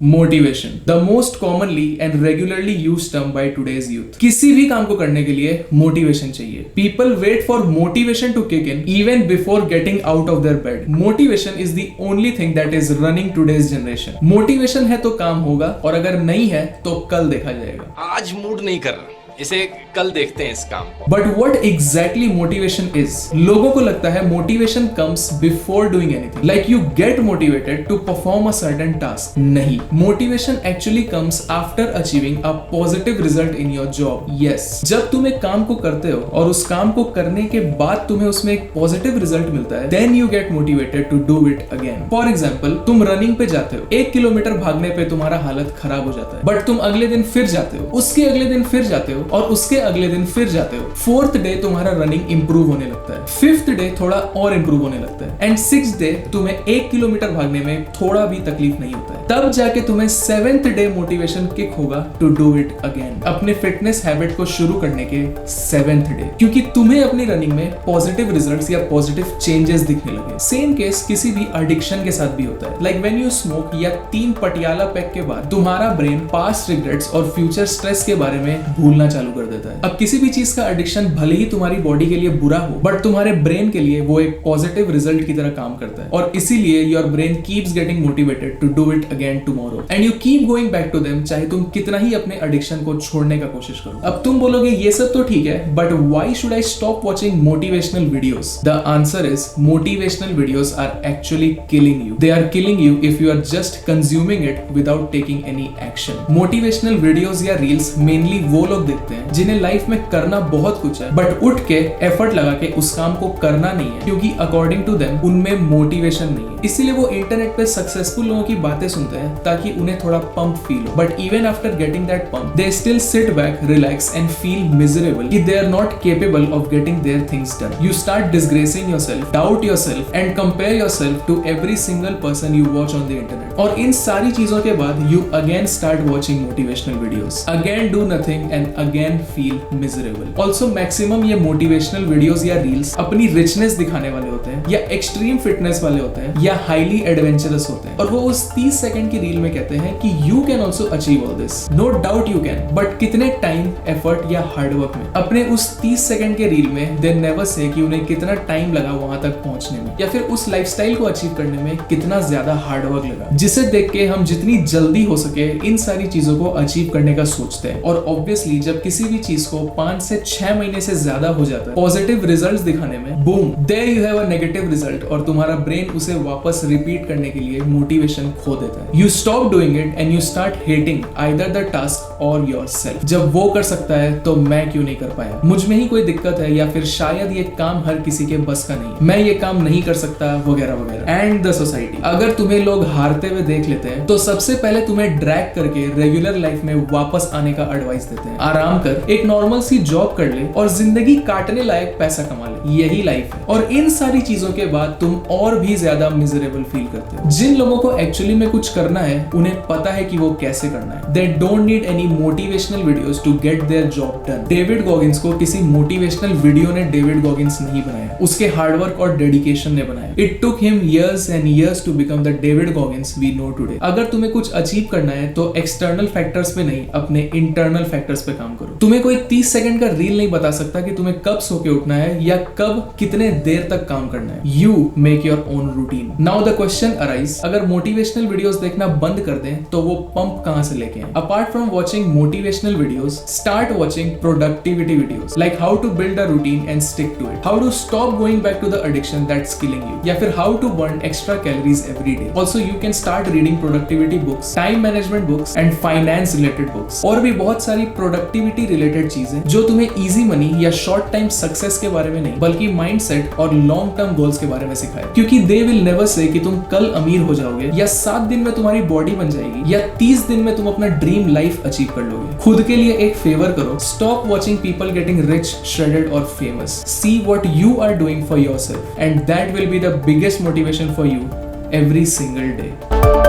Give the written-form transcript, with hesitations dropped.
Motivation, the most commonly and regularly used term by today's youth. किसी भी काम को करने के लिए मोटिवेशन चाहिए। People wait for motivation to kick in even before getting out of their bed. Motivation is the only thing that is running today's generation. Motivation है तो काम होगा, और अगर नहीं है तो कल देखा जाएगा। आज मूड नहीं कर रहा, इसे कल देखते हैं इस काम को। But what exactly motivation is? लोगों को लगता है motivation comes before doing anything, like you get motivated to perform a certain task. नहीं, motivation actually comes after achieving a positive result in your job. Yes, जब तुम एक काम को करते हो और उस काम को करने के बाद तुम्हें उसमें एक पॉजिटिव रिजल्ट मिलता है, then you get motivated to do it again. For example, तुम रनिंग पे जाते हो, 1 किलोमीटर भागने पे तुम्हारा हालत खराब हो जाता है, बट तुम अगले दिन फिर जाते हो, उसके अगले दिन फिर जाते हो, और उसके अगले दिन फिर जाते हो। 4th डे तुम्हारा रनिंग इंप्रूव होने लगता है, 5th डे थोड़ा और इंप्रूव होने लगता है, एंड 6th डे तुम्हें 1 किलोमीटर भागने में थोड़ा भी तकलीफ नहीं होता है। तब जाके तुम्हें 7th डे मोटिवेशन किक होगा टू डू इट अगेन, अपने फिटनेस हैबिट को शुरू करने के 7th डे, क्योंकि तुम्हें अपनी रनिंग में पॉजिटिव रिजल्ट्स या पॉजिटिव चेंजेस दिखने लगे। सेम केस किसी भी एडिक्शन के साथ भी होता है। लाइक व्हेन यू स्मोक या 3 पटियाला पैक के बाद तुम्हारा ब्रेन पास्ट रिग्रेट्स और फ्यूचर स्ट्रेस के बारे में भूलना चालू कर देता है। अब किसी भी चीज का एडिक्शन भले ही तुम्हारी बॉडी के लिए बुरा हो, बट तुम्हारे ब्रेन के लिए वो एक पॉजिटिव रिजल्ट की तरह काम करता है, और इसीलिए your brain keeps getting motivated to do it again tomorrow, and you keep going back to them, चाहे तुम कितना ही अपने एडिक्शन को छोड़ने का कोशिश करो। अब तुम बोलोगे ये सब तो ठीक है, but why should I stop watching motivational videos? The answer is motivational videos are actually killing you. They are killing you if you are just consuming it without taking any action. Motivational videos या reels mainly वो लोग देखते हैं जिन्हें life में करना बहुत कुछ है, बट उठ के एफर्ट लगा के उस काम को करना नहीं है, क्योंकि अकॉर्डिंग टू देम उनमें मोटिवेशन नहीं है। इसीलिए वो इंटरनेट पे सक्सेसफुल लोगों की बातें सुनते हैं ताकि उन्हें थोड़ा पंप फील हो, but even after getting that pump they still sit back, relax and feel miserable कि they are not capable of getting their things done. You start disgracing yourself, doubt yourself and compare yourself to every single person you watch on the internet. और इन सारी चीजों के बाद you again start watching motivational videos, again do nothing and again feel miserable. Also maximum ये motivational videos या reels अपनी richness दिखाने वाले होते हैं, या एक्सट्रीम फिटनेस वाले होते हैं, या हाईली एडवेंचरस होते हैं, और वो उस 30 सेकंड की रील में कहते हैं कि you can also achieve all this. No doubt you can, but कितने टाइम, एफर्ट या हार्डवर्क में? अपने उस 30 सेकंड के रील में दे नेवर से कि उन्हें कितना टाइम लगा वहां तक पहुंचने में, या फिर उस लाइफस्टाइल को अचीव करने में कितना ज्यादा हार्डवर्क लगा, जिसे देख के हम जितनी जल्दी हो सके इन सारी चीजों को अचीव करने का सोचते हैं। और ऑब्वियसली जब किसी भी चीज को 5 से 6 महीने से ज्यादा हो जाता है पॉजिटिव रिजल्ट्स दिखाने में, boom, there you have a negative result, और तुम्हारा ब्रेन उसे वापस रिपीट करने के लिए मोटिवेशन खो देता है। You stop doing it and you start hating either the task और योरसेल्फ। जब वो कर सकता है तो मैं क्यों नहीं कर पाया, मुझ में ही कोई दिक्कत है, या फिर शायद ये काम हर किसी के बस का नहीं, मैं ये काम नहीं कर सकता, वगैरह वगैरह। एंड द सोसाइटी, अगर तुम्हें लोग हारते हुए देख लेते हैं तो सबसे पहले तुम्हें ड्रैग करके रेगुलर लाइफ में वापस आने का एडवाइस देते हैं। आराम कर, एक नॉर्मल सी जॉब कर ले और जिंदगी काटने लायक पैसा कमा ले, यही लाइफ है। और इन सारी चीजों के बाद तुम और भी ज्यादा मिजरेबल फील करते हो। जिन लोगों को एक्चुअली में कुछ करना है उन्हें पता है कि वो कैसे करना है। They don't need any motivational videos to get their job done. David Goggins को किसी मोटिवेशनल वीडियो ने डेविड गॉगिंस नहीं बनाया, उसके हार्डवर्क और डेडिकेशन ने बनाया। It took him years and years to become the David Goggins we know today. अगर तुम्हें कुछ अचीव करना है तो एक्सटर्नल फैक्टर्स पे नहीं, अपने इंटरनल फैक्टर्स पे काम करो। तुम्हें कोई 30 सेकंड का रील नहीं बता सकता कि तुम्हें कब सो के उठना है या कब कितने देर तक काम करना है। You make your own routine. Now the question arise, अगर मोटिवेशनल वीडियोस देखना बंद कर दें तो वो पंप कहां से लेके आए? Apart from watching motivational videos, start watching productivity videos like how to build a routine and stick to it, how to stop going back to the addiction that's killing you, या फिर how to burn extra calories every day. Also you can start reading productivity books, time management books and finance related books. और भी बहुत सारी productivity related चीजें जो तुम्हें easy money या short time success के बारे में नहीं, बल्कि mindset और long term goals के बारे में सिखाए। क्योंकि they will never say कि तुम कल अमीर हो जाओगे, या 7 दिन में तुम्हारी बॉडी बन जाएगी, या 30 दिन में तुम अपना ड्रीम लाइफ अचीव कर लोगे। खुद के लिए एक फेवर करो, stop watching people getting rich, shredded or famous. See what you are doing for yourself and that will be the biggest motivation for you every single day.